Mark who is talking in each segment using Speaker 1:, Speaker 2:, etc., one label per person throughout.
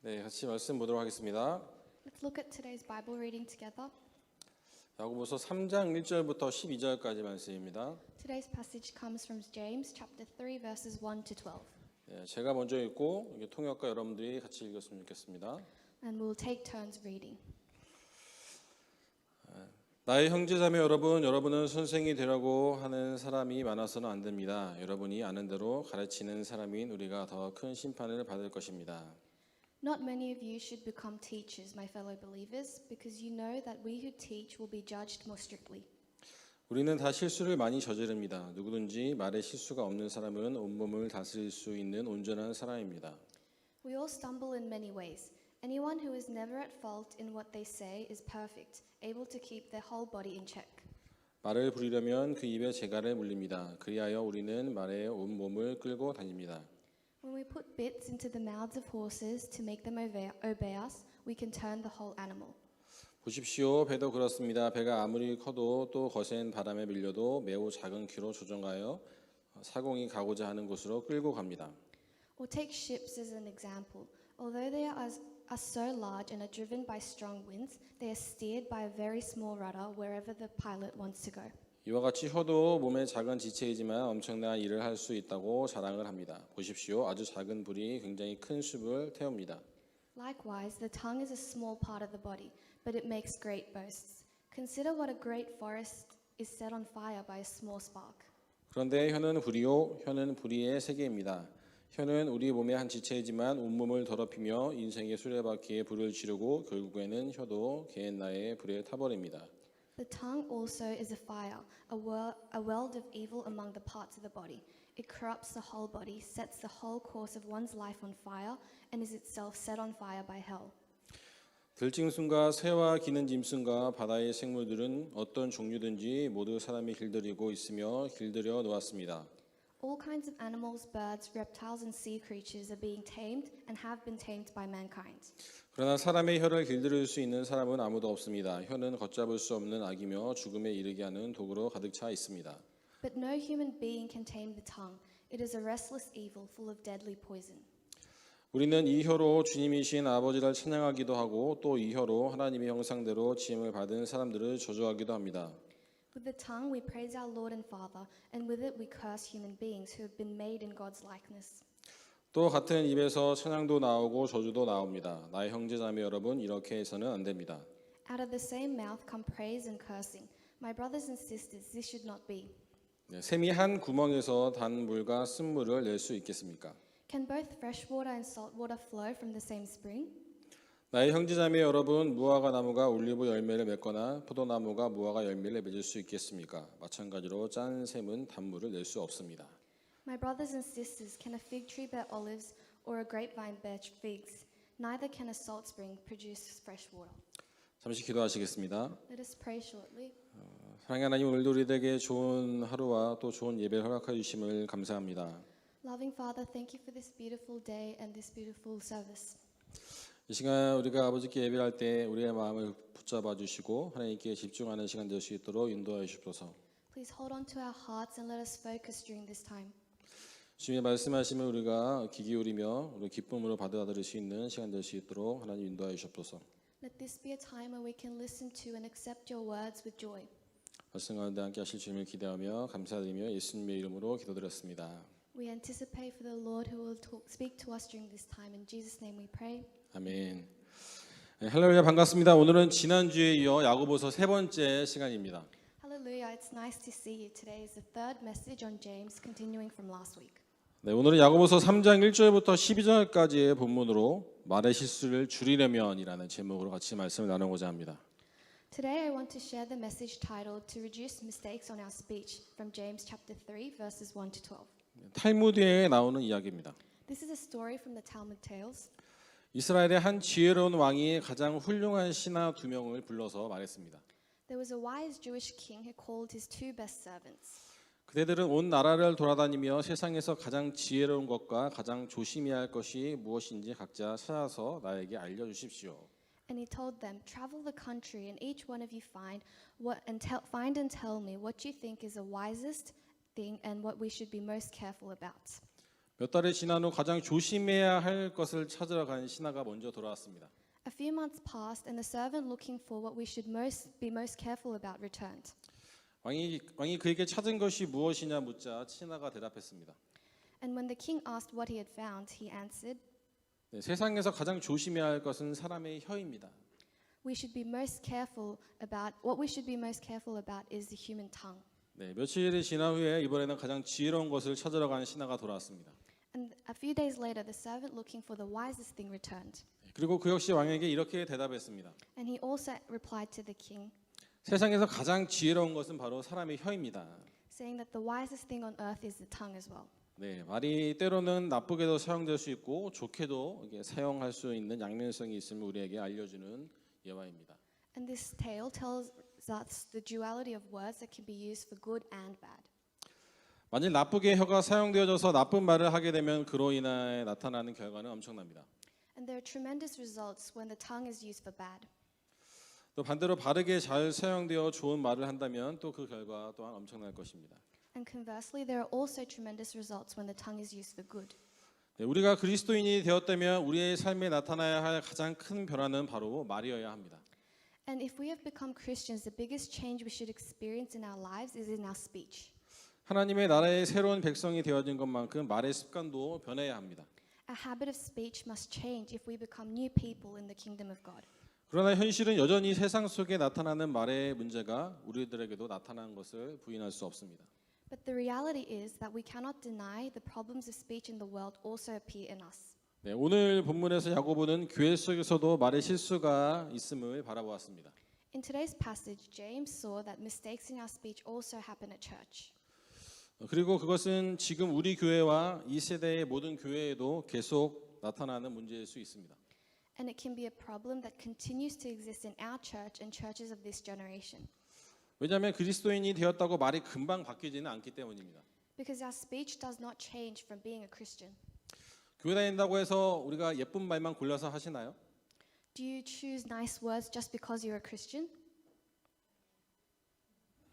Speaker 1: 네, 같이 말씀 보도록 하겠습니다.
Speaker 2: Let's look at today's Bible reading together.
Speaker 1: 야고보서 3장 1절부터 12절까지 말씀입니다.
Speaker 2: Today's passage comes from James chapter 3 verses 1 to 12.
Speaker 1: 네, 제가 먼저 읽고 이게 통역과 여러분들이 같이 읽었으면 좋겠습니다.
Speaker 2: And we'll take turns reading.
Speaker 1: 나의 형제자매 여러분, 여러분은 선생이 되려고 하는 사람이 많아서는 안 됩니다. 여러분이 아는 대로 가르치는 사람인 우리가 더 큰 심판을 받을 것입니다.
Speaker 2: Not many of you should become teachers, my fellow believers, because you know that we who teach will be judged more strictly.
Speaker 1: 우리는 다 실수를 많이 저지릅니다. 누구든지 말에 실수가 없는 사람은 온몸을 다스릴 수 있는 온전한 사람입니다.
Speaker 2: We all stumble in many ways. Anyone who is never at fault in what they say is perfect, able to keep their whole body in check.
Speaker 1: 말을 부리려면 그 입에 재갈을 물립니다. 그리하여 우리는 말에 온 몸을 끌고 다닙니다.
Speaker 2: When we put bits into the mouths of horses to make them obey us, we can turn the whole animal.
Speaker 1: 보십시오. 배도 그렇습니다. 배가 아무리 커도 또 거센 바람에 밀려도 매우 작은 키로 조종하여 사공이 가고자 하는 곳으로 끌고 갑니다.
Speaker 2: Or take ships as an example. Although they are so large and are driven by strong winds, they are steered by a very small rudder wherever the pilot wants to go.
Speaker 1: 이와 같이 혀도 몸의 작은 지체이지만 엄청난 일을 할 수 있다고 자랑을 합니다. 보십시오. 아주 작은 불이 굉장히 큰 숲을 태웁니다.
Speaker 2: Likewise, the tongue is a small part of the body, but it makes great boasts. Consider what a great forest is set on fire by a small spark.
Speaker 1: 그런데 혀는 불이요, 혀는 불의의 세계입니다. 혀는 우리 몸의 한 지체이지만 온몸을 더럽히며 인생의 수레바퀴에 불을 지르고 결국에는 혀도 게헨나의 불에 타버립니다.
Speaker 2: The tongue also is a fire, a world of evil among the parts of the body. It corrupts the whole body, sets the whole course of one's life on fire, and is itself set on fire by hell.
Speaker 1: 들짐승과 새와 기는 짐승과 바다의 생물들은 어떤 종류든지 모두 사람이 길들이고 있으며 길들여 놓았습니다.
Speaker 2: All kinds of animals, birds, reptiles, and sea creatures are being tamed and have been tamed by mankind.
Speaker 1: 그러나 사람의 혀를 길들일 수 있는 사람은 아무도 없습니다. 혀는 걷잡을 수 없는 악이며 죽음에 이르게 하는 독으로 가득 차 있습니다.
Speaker 2: But no human being can tame the tongue. It is a restless evil full of deadly poison.
Speaker 1: 우리는 이 혀로 주님이신 아버지를 찬양하기도 하고 또 이 혀로 하나님의 형상대로 지음을 받은 사람들을 저주하기도 합니다.
Speaker 2: With the tongue we praise our Lord and Father, and with it we curse human beings who have been made in God's likeness.
Speaker 1: 또 같은 입에서 찬양도 나오고 저주도 나옵니다. 나의 형제자매 여러분, 이렇게 해서는 안 됩니다.
Speaker 2: Out of the same mouth come praise and cursing. My brothers and sisters, this should not be.
Speaker 1: 샘이 한 구멍에서 단 물과 쓴물을 낼 수 있겠습니까?
Speaker 2: Can both fresh water and salt water flow from the same spring?
Speaker 1: 나의 형제자매 여러분, 무화과 나무가 올리브 열매를 맺거나 포도나무가 무화과 열매를 맺을 수 있겠습니까? 마찬가지로 짠 샘은 단물을 낼 수 없습니다.
Speaker 2: My brothers and sisters, can a fig tree bear olives or a grapevine bear figs? Neither can a salt spring produce fresh water.
Speaker 1: 잠시 기도하시겠습니다.
Speaker 2: Let us pray shortly.
Speaker 1: 사랑하는 하나님, 오늘도 우리에게 좋은 하루와 또 좋은 예배를 허락해 주심을 감사합니다.
Speaker 2: Loving Father, thank you for this beautiful day and this beautiful service.
Speaker 1: 이 시간 우리가 아버지께 예배할 때 우리의 마음을 붙잡아 주시고 하나님께 집중하는 시간 될 수 있도록 인도하여 주옵소서.
Speaker 2: Please hold on to our hearts and let us focus during this time.
Speaker 1: 주님의 말씀하시면 우리가 귀 기울이며 우리 기쁨으로 받아들일 수 있는 시간 될 수 있도록 하나님 인도하여 주옵소서.
Speaker 2: Let this be a time where we can listen to and accept your words with joy.
Speaker 1: 말씀 가운데 함께 하실 주님을 기대하며 감사드리며 예수님의 이름으로 기도드렸습니다.
Speaker 2: We anticipate for the Lord who will speak to us during this time. In Jesus' name we pray.
Speaker 1: 아멘. 할렐루야, 반갑습니다. 오늘은 지난주에 이어 야고보서 세 번째 시간입니다.
Speaker 2: Hallelujah, it's nice to see you. Today is the third message on James, continuing from last week.
Speaker 1: 네, 오늘은 야고보서 3장 1절부터 12절까지의 본문으로 말의 실수를 줄이려면이라는 제목으로 같이 말씀을 나누고자 합니다.
Speaker 2: Today I want to share the message titled To Reduce Mistakes on Our Speech from James chapter 3 verses 1 to 12.
Speaker 1: 탈무드에 나오는 이야기입니다.
Speaker 2: This is a story from the Talmud Tales.
Speaker 1: 이스라엘의 한 지혜로운 왕이 가장 훌륭한 신하 두 명을 불러서 말했습니다.
Speaker 2: There was a wise Jewish king who called his two best servants.
Speaker 1: 그대들은 온 나라를 돌아다니며 세상에서 가장 지혜로운 것과 가장 조심해야 할 것이 무엇인지 각자 찾아서 나에게 알려주십시오.
Speaker 2: And he told them, travel the country and each one of you find and tell me what you think is the wisest thing and what we should be most careful about.
Speaker 1: 몇 달이 지난 후 가장 조심해야 할 것을 찾으러 간 신하가 먼저 돌아왔습니다.
Speaker 2: A few months passed, and the servant looking for what we should be most careful about returned.
Speaker 1: 왕이 그에게 찾은 것이 무엇이냐 묻자 신하가 대답했습니다.
Speaker 2: And when the king asked what he had found, he answered,
Speaker 1: 네, 세상에서 가장 조심해야 할 것은 사람의 혀입니다.
Speaker 2: what we should be most careful about is the human tongue.
Speaker 1: 네, 며칠이 지난 후에 이번에는 가장 지혜로운 것을 찾으러 간 신하가 돌아왔습니다.
Speaker 2: And a few days later, the servant looking for the wisest thing returned.
Speaker 1: 그리고 그 역시 왕에게 이렇게 대답했습니다.
Speaker 2: And he also replied to the king,
Speaker 1: 세상에서 가장 지혜로운 것은 바로 사람의 혀입니다.
Speaker 2: saying that the wisest thing on earth is the tongue as well.
Speaker 1: 네, 말이 때로는 나쁘게도 사용될 수 있고 좋게도 이게 사용할 수 있는 양면성이 있음을 우리에게 알려주는 예화입니다.
Speaker 2: And this tale tells us the duality of words that can be used for good and bad.
Speaker 1: 만일 나쁘게 혀가 사용되어져서 나쁜 말을 하게 되면 그로 인해 나타나는 결과는 엄청납니다.
Speaker 2: And there are tremendous results when the tongue is used for bad.
Speaker 1: 또 반대로 바르게 잘 사용되어 좋은 말을 한다면 또 그 결과 또한 엄청날 것입니다.
Speaker 2: And conversely, there are also tremendous results when the tongue is used for good.
Speaker 1: 네, 우리가 그리스도인이 되었다면 우리의 삶에 나타나야 할 가장 큰 변화는 바로 말이어야 합니다.
Speaker 2: And if we have become Christians, the biggest change we should experience in our lives is in our speech.
Speaker 1: 하나님의 나라의 새로운 백성이 되어진 것만큼 말의 습관도 변해야 합니다.
Speaker 2: Our habit of speech must change if we become new people in the kingdom of God.
Speaker 1: 그러나 현실은 여전히 세상 속에 나타나는 말의 문제가 우리들에게도 나타난 것을 부인할 수 없습니다.
Speaker 2: But the reality is that we cannot deny the problems of speech in the world also appear in us.
Speaker 1: 네, 오늘 본문에서 야고보는 교회 속에서도 말의 실수가 있음을 바라보았습니다.
Speaker 2: In today's passage, James saw that mistakes in our speech also happen at church.
Speaker 1: 그리고 그것은 지금 우리 교회와 이 세대의 모든 교회에도 계속 나타나는 문제일 수 있습니다.
Speaker 2: And it can be a problem that continues to exist in our church and churches of this generation.
Speaker 1: 왜냐하면 그리스도인이 되었다고 말이 금방 바뀌지는 않기 때문입니다.
Speaker 2: Because our speech does not change from being a Christian.
Speaker 1: 교회 다닌다고 해서 우리가 예쁜 말만 골라서 하시나요?
Speaker 2: Do you choose nice words just because you're a Christian?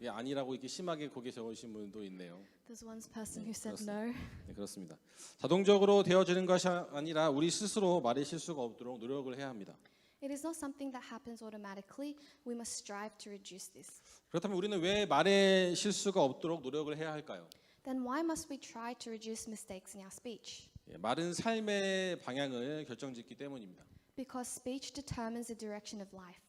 Speaker 1: 예, 아니라고 이렇게 심하게 고개 적으신 분도 있네요.
Speaker 2: There's one person who said no.
Speaker 1: 네, 그렇습니다. 자동적으로 되어지는 것이 아니라 우리 스스로 말의 실수가 없도록 노력을 해야 합니다.
Speaker 2: It is not something that happens automatically. We must strive to reduce this.
Speaker 1: 그렇다면 우리는 왜 말의 실수가 없도록 노력을 해야 할까요?
Speaker 2: Then why must we try to reduce mistakes in our speech?
Speaker 1: 예, 말은 삶의 방향을 결정짓기 때문입니다.
Speaker 2: Because speech determines the direction of life.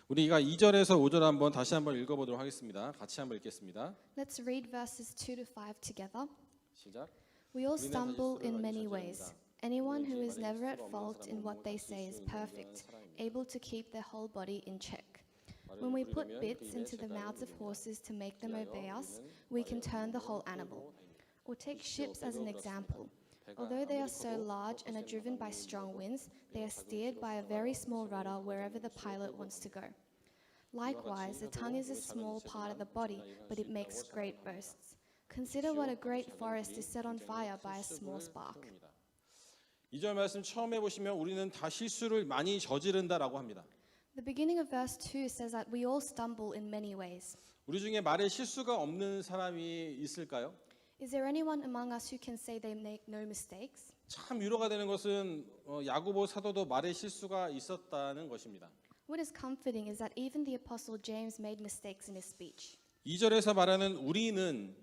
Speaker 1: 우리가 2절에서 5절 한번 다시 한번 읽어보도록 하겠습니다. 같이 한번 읽겠습니다.
Speaker 2: Let's read verses 2 to 5 together.
Speaker 1: 시작.
Speaker 2: We all stumble in many ways. Anyone who is never at fault in what they say is perfect, able to keep their whole body in check. When we put bits into the mouths of horses to make them obey us, we can turn the whole animal. Or take ships as an example. Although they are so large and are driven by strong winds, they are steered by a very small rudder wherever the pilot wants to go. Likewise, the tongue is a small part of the body, but it makes great boasts. Consider what a great forest is set on fire by a small spark.
Speaker 1: 2절 말씀 처음에 보시면 우리는 다 실수를 많이 저지른다라고 합니다.
Speaker 2: The beginning of verse 2 says that we all stumble in many ways.
Speaker 1: 우리 중에 말에 실수가 없는 사람이 있을까요?
Speaker 2: Is there anyone among us who can say they make no mistakes?
Speaker 1: 참 위로가 되는 것은 야고보 사도도 말에 실수가 있었다는 것입니다.
Speaker 2: What is comforting is that even the apostle James made mistakes in his speech.
Speaker 1: 2절에서 말하는 우리는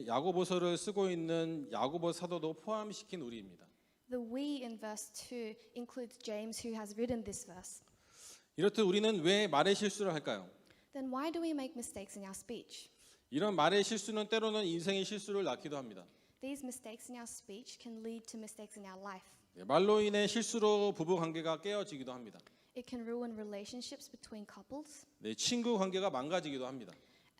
Speaker 1: 야고보서를 쓰고 있는 야고보 사도도 포함시킨 우리입니다.
Speaker 2: The we in verse 2 includes James who has written this verse.
Speaker 1: 이렇듯 우리는 왜 말의 실수를 할까요?
Speaker 2: Then why do we make mistakes in our speech?
Speaker 1: 이런 말의 실수는 때로는 인생의 실수를 낳기도 합니다.
Speaker 2: These mistakes in our speech can lead to mistakes in our life.
Speaker 1: 말로 인해 실수로 부부 관계가 깨어지기도 합니다.
Speaker 2: It can ruin relationships between couples
Speaker 1: 친구 관계가 망가지기도 합니다.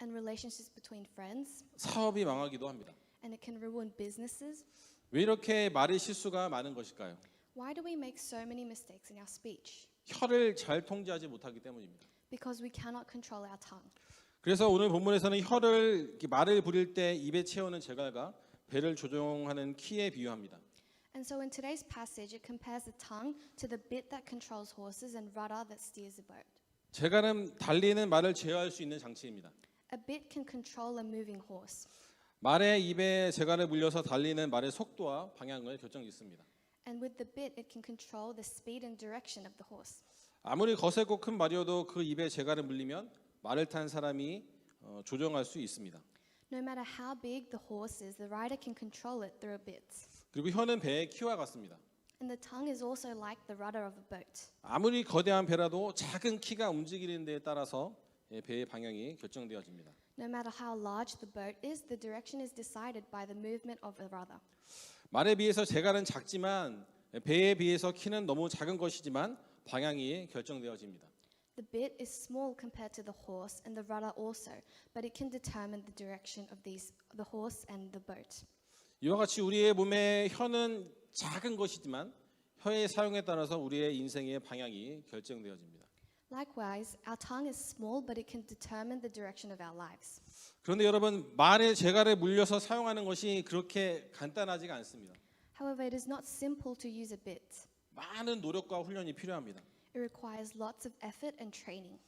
Speaker 2: and relationships between friends,
Speaker 1: 사업이 망하기도 합니다.
Speaker 2: and it can ruin businesses.
Speaker 1: 왜 이렇게 말의 실수가 많은 것일까요?
Speaker 2: Why do we make so many mistakes in our speech?
Speaker 1: 혀를 잘 통제하지 못하기 때문입니다.
Speaker 2: Because we cannot control our tongue.
Speaker 1: 그래서 오늘 본문에서는 혀를 말을 부릴 때 입에 채우는 제갈과 배를 조종하는 키에 비유합니다.
Speaker 2: And so in today's passage, it compares the tongue to the bit that controls horses and rudder that steers a boat.
Speaker 1: 제갈은 달리는 말을 제어할 수 있는 장치입니다.
Speaker 2: A bit can control a moving horse.
Speaker 1: 말의 입에 재갈을 물려서 달리는 말의 속도와 방향을 결정짓습니다.
Speaker 2: And with the bit, it can control the speed and direction of the horse.
Speaker 1: 아무리 거세고 큰 말이어도 그 입에 재갈을 물리면 말을 탄 사람이 조정할 수 있습니다.
Speaker 2: No matter how big the horse is, the rider can control it through a bit.
Speaker 1: 그리고 혀는 배의 키와 같습니다.
Speaker 2: And the tongue is also like the rudder of a boat.
Speaker 1: 아무리 거대한 배라도 작은 키가 움직이는 데에 따라서 배의 방향이 결정되어집니다.
Speaker 2: No matter how large the boat is, the direction is decided by the movement of the rudder.
Speaker 1: 말에 비해서 재갈은 작지만 배에 비해서 키는 너무 작은 것이지만 방향이 결정되어집니다.
Speaker 2: The bit is small compared to the horse and the rudder also, but it can determine the direction of the horse and the boat.
Speaker 1: 이와 같이 우리의 몸의 혀는 작은 것이지만 혀의 사용에 따라서 우리의 인생의 방향이 결정되어집니다.
Speaker 2: Likewise, our tongue is small, but it can determine the direction of our lives.
Speaker 1: 그런데 여러분, 말에 재갈에 물려서 사용하는 것이 그렇게 간단하지가 않습니다.
Speaker 2: However, it is not simple to use a bit.
Speaker 1: 많은 노력과 훈련이 필요합니다.
Speaker 2: It requires lots of effort and training.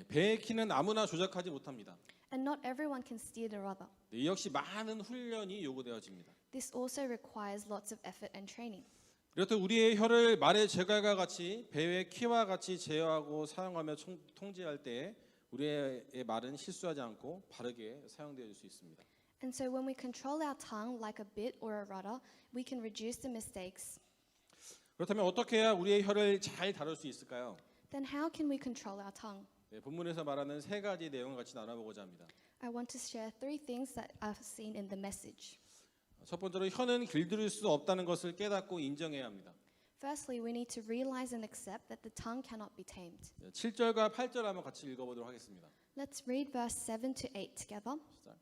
Speaker 1: 배의 키는 아무나 조작하지 못합니다.
Speaker 2: And not everyone can steer the rudder.
Speaker 1: 이 역시 많은 훈련이 요구되어집니다.
Speaker 2: This also requires lots of effort and training.
Speaker 1: 이렇듯 우리의 혀를 말의 재갈과 같이 배의 키와 같이 제어하고 사용하며 통제할 때 우리의 말은 실수하지 않고 바르게 사용되어질 수 있습니다.
Speaker 2: And so when we control our tongue like a bit or a rudder, we can reduce the mistakes.
Speaker 1: 그렇다면 어떻게 해야 우리의 혀를 잘 다룰 수 있을까요?
Speaker 2: Then how can we control our tongue?
Speaker 1: 본문에서 말하는 세 가지 내용을 같이 나눠보고자 합니다.
Speaker 2: I want to share 3 things that I've seen in the message.
Speaker 1: 첫 번째로 혀는 길들일 수 없다는 것을 깨닫고 인정해야 합니다.
Speaker 2: Firstly, we need to realize and accept that the tongue cannot be tamed.
Speaker 1: 7절과 8절 한번 같이 읽어보도록 하겠습니다.
Speaker 2: Let's read verse 7 to 8 together.
Speaker 1: 시작.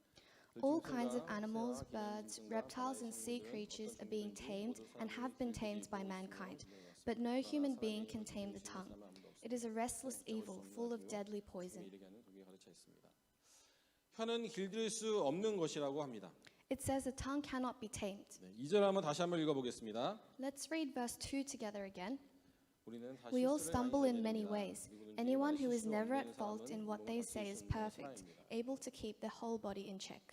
Speaker 2: All kinds of animals, birds, reptiles, and sea creatures are being tamed and have been tamed by mankind. But no human being can tame the tongue. It is a restless evil, full of deadly poison.
Speaker 1: 혀는 길들일 수 없는 것이라고 합니다.
Speaker 2: It says the tongue cannot be tamed.
Speaker 1: 2절 한번 다시 한번 읽어보겠습니다.
Speaker 2: Let's read verse 2 together again.
Speaker 1: 우리는 다
Speaker 2: We all
Speaker 1: 실수를
Speaker 2: stumble
Speaker 1: 많이
Speaker 2: in many
Speaker 1: 저지릅니다.
Speaker 2: ways.
Speaker 1: 누구든지
Speaker 2: Anyone who is
Speaker 1: 실수
Speaker 2: never
Speaker 1: 없는
Speaker 2: at fault in
Speaker 1: 사람은
Speaker 2: what they
Speaker 1: 모든
Speaker 2: say is
Speaker 1: 것을 실수하는
Speaker 2: perfect,
Speaker 1: 사람입니다.
Speaker 2: able to keep their whole body in check.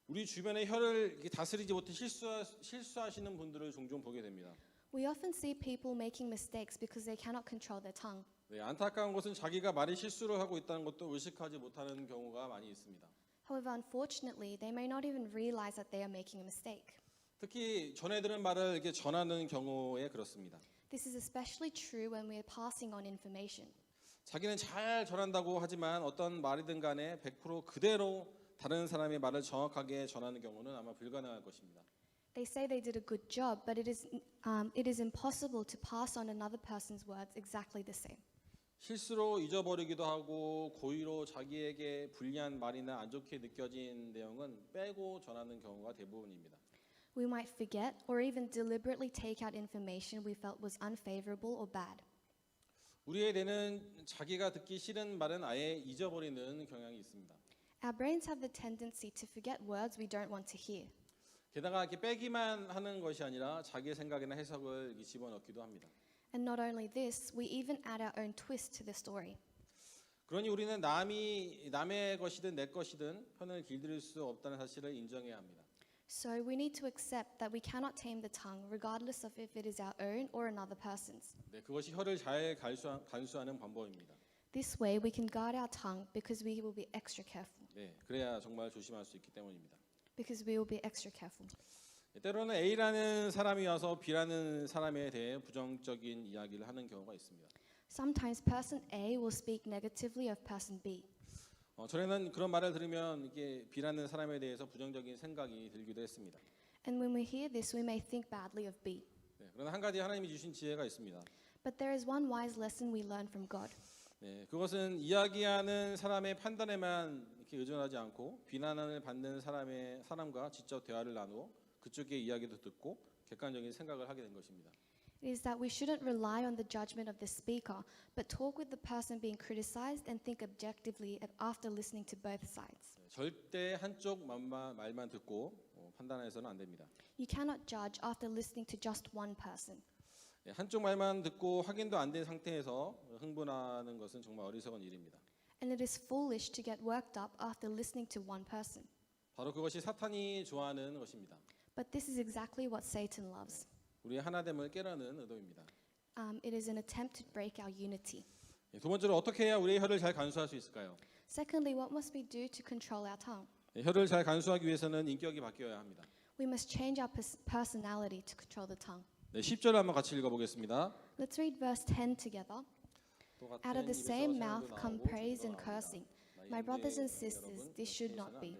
Speaker 1: 우리 주변의 혀를 이렇게 다스리지 못해 실수하시는 분들을 종종 보게 됩니다.
Speaker 2: We often see people making mistakes because they cannot control their tongue.
Speaker 1: 안타까운 것은 자기가 말이 실수를 하고 있다는 것도 의식하지 못하는 경우가 많이 있습니다.
Speaker 2: However, unfortunately, they may not even realize that they are making a mistake.
Speaker 1: 특히 전해 들은 말을 이렇게 전하는 경우에 그렇습니다.
Speaker 2: This is especially true when we are passing on information.
Speaker 1: 자기는 잘 전한다고 하지만 어떤 말이든 간에 100% 그대로 다른 사람의 말을 정확하게 전하는 경우는 아마 불가능할 것입니다.
Speaker 2: They say they did a good job, but it is impossible to pass on another person's words exactly the same.
Speaker 1: 실수로 잊어버리기도 하고 고의로 자기에게 불리한 말이나 안 좋게 느껴진 내용은 빼고 전하는 경우가 대부분입니다.
Speaker 2: We might forget or even deliberately take out information we felt was unfavorable or bad.
Speaker 1: 우리의 뇌는 자기가 듣기 싫은 말은 아예 잊어버리는 경향이 있습니다.
Speaker 2: Our brains have the tendency to forget words we don't want to hear.
Speaker 1: 게다가 이렇게 빼기만 하는 것이 아니라 자기의 생각이나 해석을 이렇게 집어넣기도 합니다.
Speaker 2: And not only this, we even add our own twist to the story.
Speaker 1: 그러니 우리는 남의 것이든 내 것이든 혀를 길들일 수 없다는 사실을 인정해야 합니다.
Speaker 2: So we need to accept that we cannot tame the tongue, regardless of if it is our own or another person's.
Speaker 1: 그것이 혀를 잘 간수하는 방법입니다.
Speaker 2: This way we can guard our tongue because we will be extra careful.
Speaker 1: 그래야 정말 조심할 수 있기 때문입니다.
Speaker 2: Because we will be extra careful.
Speaker 1: 때로는 A라는 사람이 와서 B라는 사람에 대해 부정적인 이야기를 하는 경우가 있습니다.
Speaker 2: Sometimes person A will speak negatively of person B.
Speaker 1: 전에는 그런 말을 들으면 이게 B라는 사람에 대해서 부정적인 생각이 들기도 했습니다.
Speaker 2: And when we hear this, we may think badly of B.
Speaker 1: 그러나 한 가지 하나님이 주신 지혜가 있습니다.
Speaker 2: But there is one wise lesson we learn from God.
Speaker 1: 그것은 이야기하는 사람의 판단에만 이렇게 의존하지 않고 비난을 받는 사람과 직접 대화를 나누어 그쪽의 이야기도 듣고 객관적인 생각을 하게 된 것입니다.
Speaker 2: It is that we shouldn't rely on the judgment of the speaker, but talk with the person being criticized and think objectively after listening to both sides.
Speaker 1: 절대 한쪽 말만 듣고 판단해서는 안 됩니다.
Speaker 2: You cannot judge after listening to just one person.
Speaker 1: 한쪽 말만 듣고 확인도 안 된 상태에서 흥분하는 것은 정말 어리석은 일입니다.
Speaker 2: And it is foolish to get worked up after listening to one person.
Speaker 1: 바로 그것이 사탄이 좋아하는 것입니다.
Speaker 2: But this is exactly what Satan loves.
Speaker 1: 우리의 하나됨을 깨라는 의도입니다.
Speaker 2: It is an attempt to break our unity.
Speaker 1: 두 번째로 어떻게 해야 우리의 혀를 잘 간수할 수 있을까요?
Speaker 2: Secondly, what must we do to control our tongue?
Speaker 1: 혀를 잘 간수하기 위해서는 인격이 바뀌어야 합니다.
Speaker 2: We must change our personality to control the tongue.
Speaker 1: 10절을 한번 같이 읽어보겠습니다.
Speaker 2: Let's read verse 10 together. Out of the same mouth come praise and cursing. My brothers and sisters, this should not be.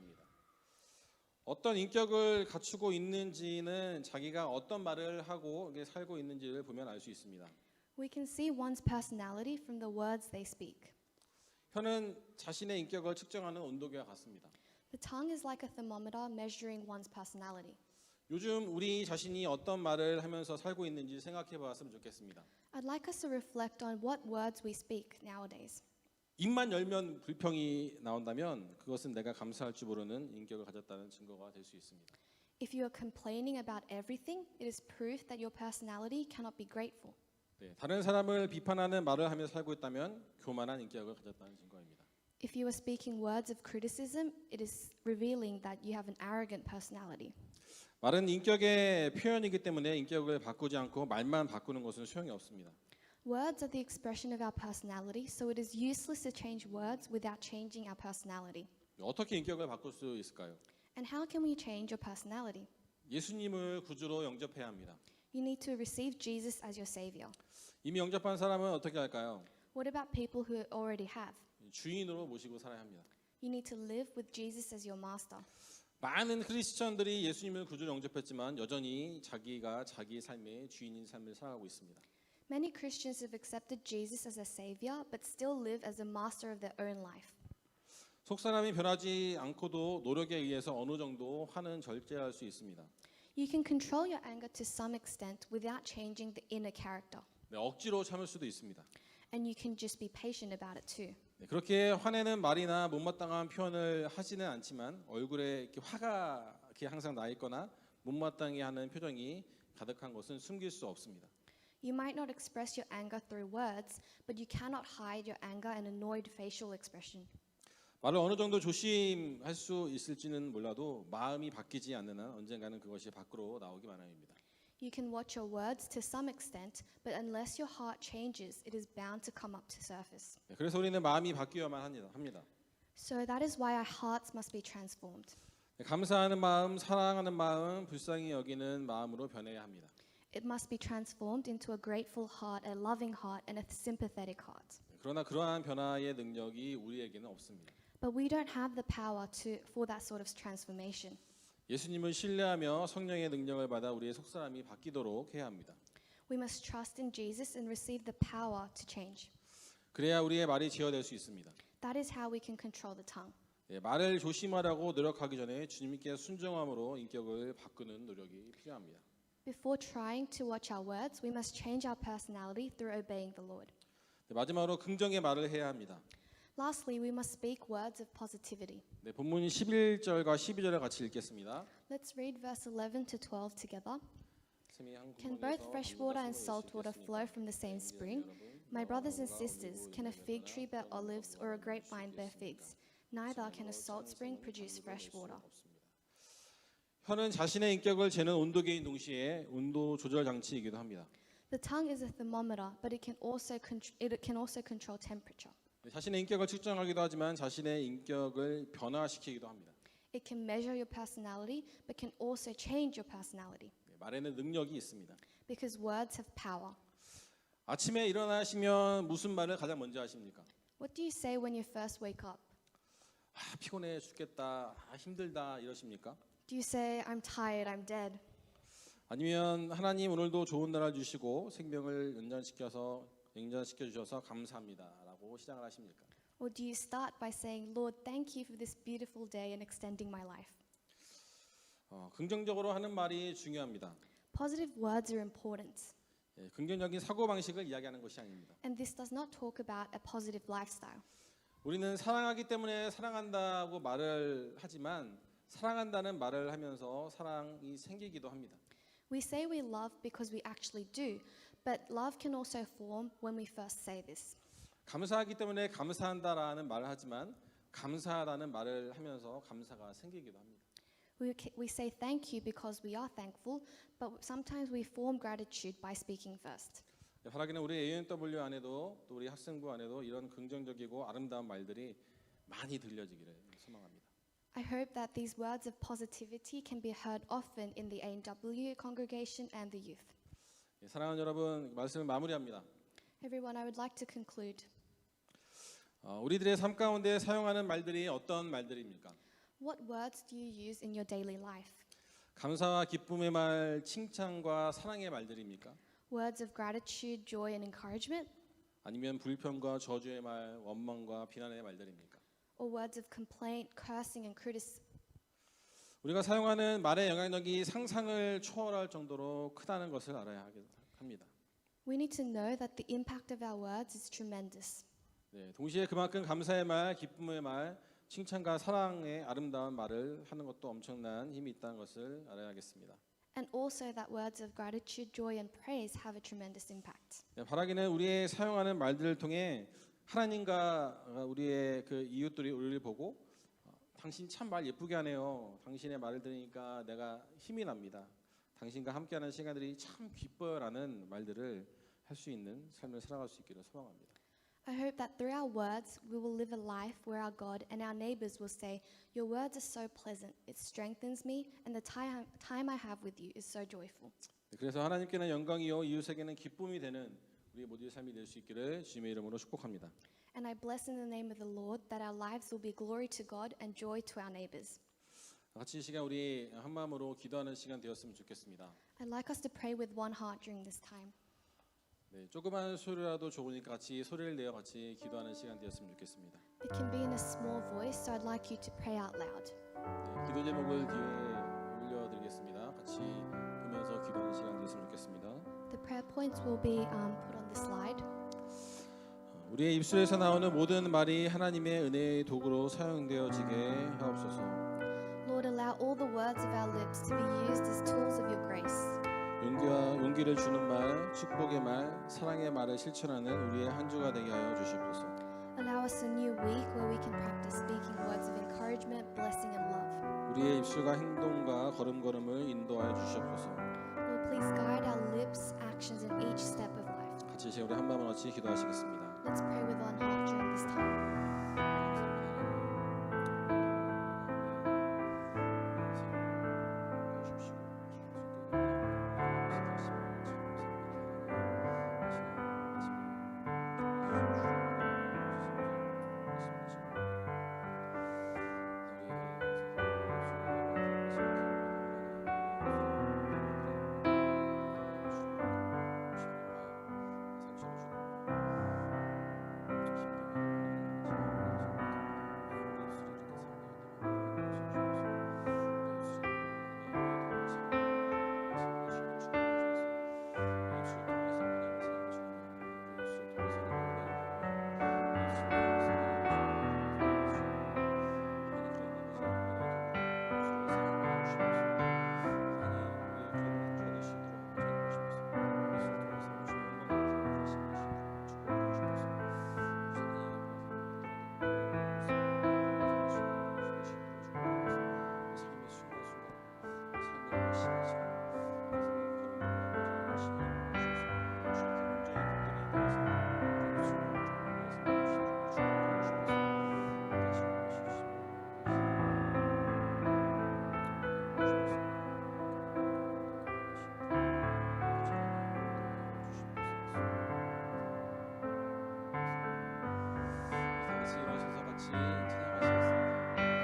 Speaker 1: 어떤 인격을 갖추고 있는지는 자기가 어떤 말을 하고 살고 있는지를 보면 알 수 있습니다.
Speaker 2: We can see one's personality from the words they speak.
Speaker 1: 혀는 자신의 인격을 측정하는 온도계와 같습니다.
Speaker 2: The tongue is like a thermometer measuring one's personality.
Speaker 1: 요즘 우리 자신이 어떤 말을 하면서 살고 있는지 생각해 봤으면 좋겠습니다.
Speaker 2: I'd like us to reflect on what words we speak nowadays.
Speaker 1: 입만 열면 불평이 나온다면 그것은 내가 감사할 줄 모르는 인격을 가졌다는 증거가 될 수 있습니다.
Speaker 2: If you are complaining about everything, it is proof that your personality cannot be grateful.
Speaker 1: 다른 사람을 비판하는 말을 하며 살고 있다면 교만한 인격을 가졌다는 증거입니다.
Speaker 2: If you are speaking words of criticism, it is revealing that you have an arrogant personality.
Speaker 1: 말은 인격의 표현이기 때문에 인격을 바꾸지 않고 말만 바꾸는 것은 소용이 없습니다.
Speaker 2: Words are the expression of our personality, so it is useless to change words without changing our personality.
Speaker 1: 어떻게 인격을 바꿀 수 있을까요?
Speaker 2: And how can we change your personality?
Speaker 1: 예수님을 구주로 영접해야 합니다.
Speaker 2: You need to receive Jesus as your savior.
Speaker 1: 이미 영접한 사람은 어떻게 할까요?
Speaker 2: What about people who already have?
Speaker 1: 주인으로 모시고 살아야 합니다.
Speaker 2: You need to live with Jesus as your master.
Speaker 1: 많은 크리스천들이 예수님을 구주로 영접했지만 여전히 자기가 자기 삶의 주인인 삶을 살아가고 있습니다.
Speaker 2: Many Christians have accepted Jesus as a savior, but still live as a master of their own life.
Speaker 1: 속사람이 변하지 않고도 노력에 의해서 어느 정도 화는 절제할 수 있습니다.
Speaker 2: You can control your anger to some extent without changing the inner character.
Speaker 1: 억지로 참을 수도 있습니다.
Speaker 2: And you can just be patient about it too.
Speaker 1: 그렇게 화내는 말이나 못마땅한 표현을 하지는 않지만 얼굴에 이렇게 화가 이렇게 항상 나 있거나 못마땅해 하는 표정이 가득한 것은 숨길 수 없습니다.
Speaker 2: You might not express your anger through words, but you cannot hide your anger and annoyed facial expression.
Speaker 1: 말을 어느 정도 조심할 수 있을지는 몰라도 마음이 바뀌지 않는 한 언젠가는 그것이 밖으로 나오기 마련입니다.
Speaker 2: You can watch your words to some extent, but unless your heart changes, it is bound to come up to surface.
Speaker 1: 그래서 우리는 마음이 바뀌어야만 합니다.
Speaker 2: So that is why our hearts must be transformed.
Speaker 1: 감사하는 마음, 사랑하는 마음, 불쌍히 여기는 마음으로 변해야 합니다.
Speaker 2: It must be transformed into a grateful heart, a loving heart, and a sympathetic heart.
Speaker 1: 그러나 그러한 변화의 능력이 우리에게는 없습니다.
Speaker 2: But we don't have the power for that sort of transformation.
Speaker 1: 예수님을 신뢰하며 성령의 능력을 받아 우리의 속사람이 바뀌도록 해야 합니다.
Speaker 2: We must trust in Jesus and receive the power to change.
Speaker 1: 그래야 우리의 말이 제어될 수 있습니다.
Speaker 2: That is how we can control the tongue.
Speaker 1: 말을 조심하라고 노력하기 전에 주님께 순종함으로 인격을 바꾸는 노력이 필요합니다.
Speaker 2: Before trying to watch our words, we must change our personality through obeying the Lord.
Speaker 1: 마지막으로 긍정의 말을 해야 합니다.
Speaker 2: Lastly, we must speak words of positivity.
Speaker 1: 본문 11절과 12절을 같이 읽겠습니다.
Speaker 2: Let's read verse 11 to 12 together. Can both fresh water and salt water flow from the same spring? My brothers and sisters, can a fig tree bear olives or a grapevine bear figs? Neither can a salt spring produce fresh water.
Speaker 1: 혀는 자신의 인격을 재는 온도계인 동시에 온도 조절 장치이기도 합니다.
Speaker 2: The tongue is a thermometer, but it can also control temperature.
Speaker 1: 자신의 인격을 측정하기도 하지만 자신의 인격을 변화시키기도 합니다.
Speaker 2: It can measure your personality, but can also change your personality.
Speaker 1: 말에는 능력이 있습니다.
Speaker 2: Because words have power.
Speaker 1: 아침에 일어나시면 무슨 말을 가장 먼저 하십니까?
Speaker 2: What do you say when you first wake up?
Speaker 1: 피곤해 죽겠다, 힘들다 이러십니까?
Speaker 2: Do you say, I'm tired, I'm dead?
Speaker 1: 아니면 하나님 오늘도 좋은 날을 주시고 생명을 연장시켜 주셔서 감사합니다라고 시작을 하십니까?
Speaker 2: Or do you start by saying, Lord, thank you for this beautiful day and extending my life?
Speaker 1: 긍정적으로 하는 말이 중요합니다.
Speaker 2: Positive words are important.
Speaker 1: 긍정적인 사고 방식을 이야기하는 것이 아닙니다.
Speaker 2: And this does not talk about a positive lifestyle.
Speaker 1: 우리는 사랑하기 때문에 사랑한다고 말을 하지만 사랑한다는 말을 하면서 사랑이 생기기도 합니다.
Speaker 2: We say we love because we actually do, but love can also form when we first say this.
Speaker 1: 감사하기 때문에 감사한다라는 말을 하지만 감사하다는 말을 하면서 감사가 생기기도 합니다.
Speaker 2: We say thank you because we are thankful, but sometimes we form gratitude by speaking first.
Speaker 1: 바라기는 우리 ANW 안에도 또 우리 학생부 안에도 이런 긍정적이고 아름다운 말들이 많이 들려지기를 소망합니다.
Speaker 2: I hope that these words of positivity can be heard often in the ANW congregation and the youth.
Speaker 1: 사랑하는 여러분, 말씀을 마무리합니다.
Speaker 2: Everyone, I would like to conclude.
Speaker 1: 우리들의 삶 가운데 사용하는 말들이 어떤 말들입니까?
Speaker 2: What words do you use in your daily life?
Speaker 1: 감사와 기쁨의 말, 칭찬과 사랑의 말들입니까?
Speaker 2: Words of gratitude, joy, and encouragement?
Speaker 1: 아니면 불평과 저주의 말, 원망과 비난의 말들입니까?
Speaker 2: Or words of complaint, cursing, and criticism?
Speaker 1: 우리가 사용하는 말의 영향력이 상상을 초월할 정도로 크다는 것을 알아야 합니다.
Speaker 2: We need to know that the impact of our words is tremendous.
Speaker 1: 네, 동시에 그만큼 감사의 말, 기쁨의 말, 칭찬과 사랑의 아름다운 말을 하는 것도 엄청난 힘이 있다는 것을 알아야겠습니다.
Speaker 2: And also that words of gratitude, joy, and praise have a tremendous impact.
Speaker 1: 네, 바라기는 우리의 사용하는 말들을 통해 하나님과 우리의 그 이웃들이 우리를 보고 당신 참 말 예쁘게 하네요. 당신의 말을 들으니까 내가 힘이 납니다. 당신과 함께하는 시간들이 참 기뻐요라는 말들을 할 수 있는 삶을 살아갈 수 있기를 소망합니다.
Speaker 2: I hope that through our words, we will live a life where our God and our neighbors will say, "Your words are so pleasant, it strengthens me, and the time I have with you is so joyful."
Speaker 1: 그래서 하나님께는 영광이요 이웃에게는 기쁨이 되는 우리 모두의 삶이 될 수 있기를 주님의 이름으로 축복합니다.
Speaker 2: And I bless in the name of the Lord that our lives will be glory to God and joy to our neighbors.
Speaker 1: 같이 이 시간 우리 한 마음으로 기도하는 시간 되었으면 좋겠습니다.
Speaker 2: I'd like us to pray with one heart during this time.
Speaker 1: 네, 조그만 소리라도 좋으니까 같이 소리를 내어 같이 기도하는 시간 되었으면 좋겠습니다.
Speaker 2: It can be in a small voice, so I'd like you to pray out loud.
Speaker 1: 네, 기도 제목을 뒤에 올려드리겠습니다. 같이 보면서 기도하는 시간 되었으면 좋겠습니다.
Speaker 2: The prayer points will be put on the slide.
Speaker 1: 우리의 입술에서 나오는 모든 말이 하나님의 은혜의 도구로 사용되어지게 하옵소서.
Speaker 2: Lord, allow all the words of our lips to be used as tools of your grace.
Speaker 1: 용기를 주는 말, 축복의 말, 사랑의 말을 실천하는 우리의 한 주가 되게 하여 주시옵소서.
Speaker 2: Allow us a new week where we can practice speaking words of encouragement, blessing, and love.
Speaker 1: 우리의 입술과 행동과 걸음걸음을 인도하여 주시옵소서.
Speaker 2: Lord, please guide our lips, actions, in each step of life.
Speaker 1: 같이 이제 우리 한 마음을 같이 기도하시겠습니다.
Speaker 2: Let's pray with one heart during this time.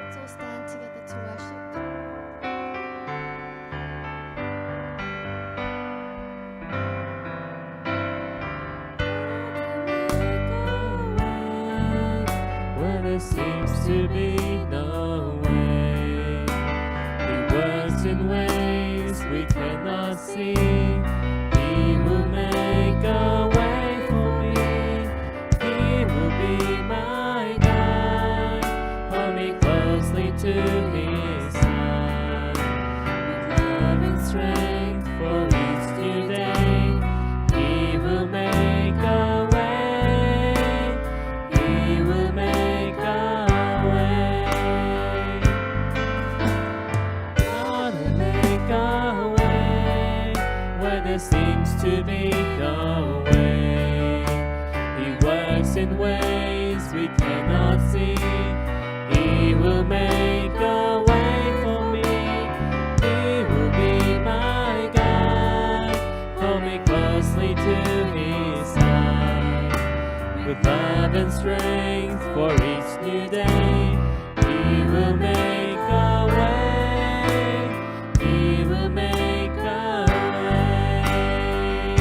Speaker 2: Let's all stand together to worship.
Speaker 3: Where there seems to be no way, He works in ways we cannot see. He will make a way for me. He will be my guide. Hold me closely to His side. With love and strength for each new day, He will make a way. He will make a way. closely to his side. With love and strength for each new day, he will make a way. He will make a way.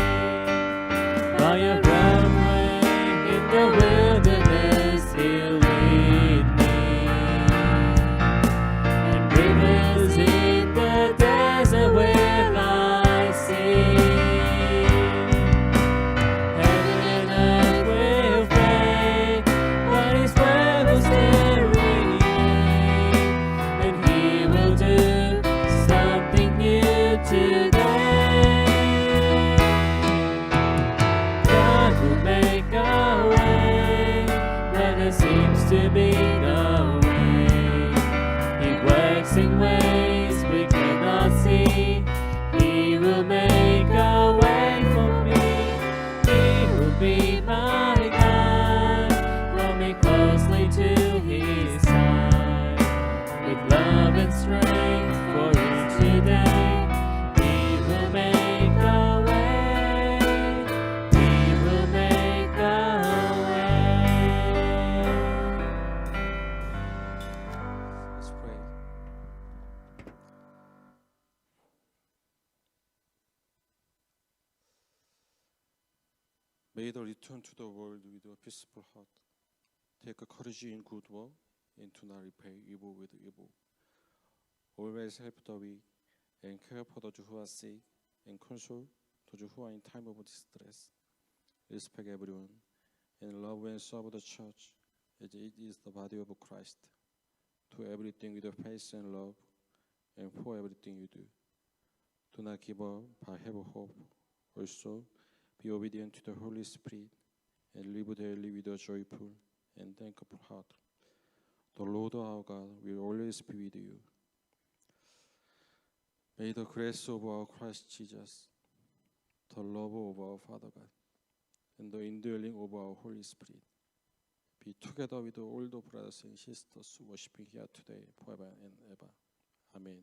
Speaker 3: While you're running in the wilderness, he'll lead me. And rivers in the desert will I see. Heaven and earth will fade, but his word will still remain. And he will do something new today. God will make a way where there seems to be no way. He works in ways we cannot see. He will make a way for me. He will be my God. Hold me closely to his side. With love and strength for each new day, he will make a way. He will make a way.
Speaker 1: Let's pray. May the return to the world with a peaceful heart. Take a courage in good work, and to not repay evil with evil. Always help the weak, and care for those who are sick, and console those who are in time of distress. Respect everyone, and love and serve the church, as it is the body of Christ. Do everything with faith and love, and for everything you do. Do not give up, but have hope. Also, be obedient to the Holy Spirit, and live daily with a joyful and thankful heart. The Lord our God will always be with you. May the grace of our Christ Jesus, the love of our Father God, and the indwelling of our Holy Spirit be together with all the brothers and sisters worshiping here today, forever and ever. Amen.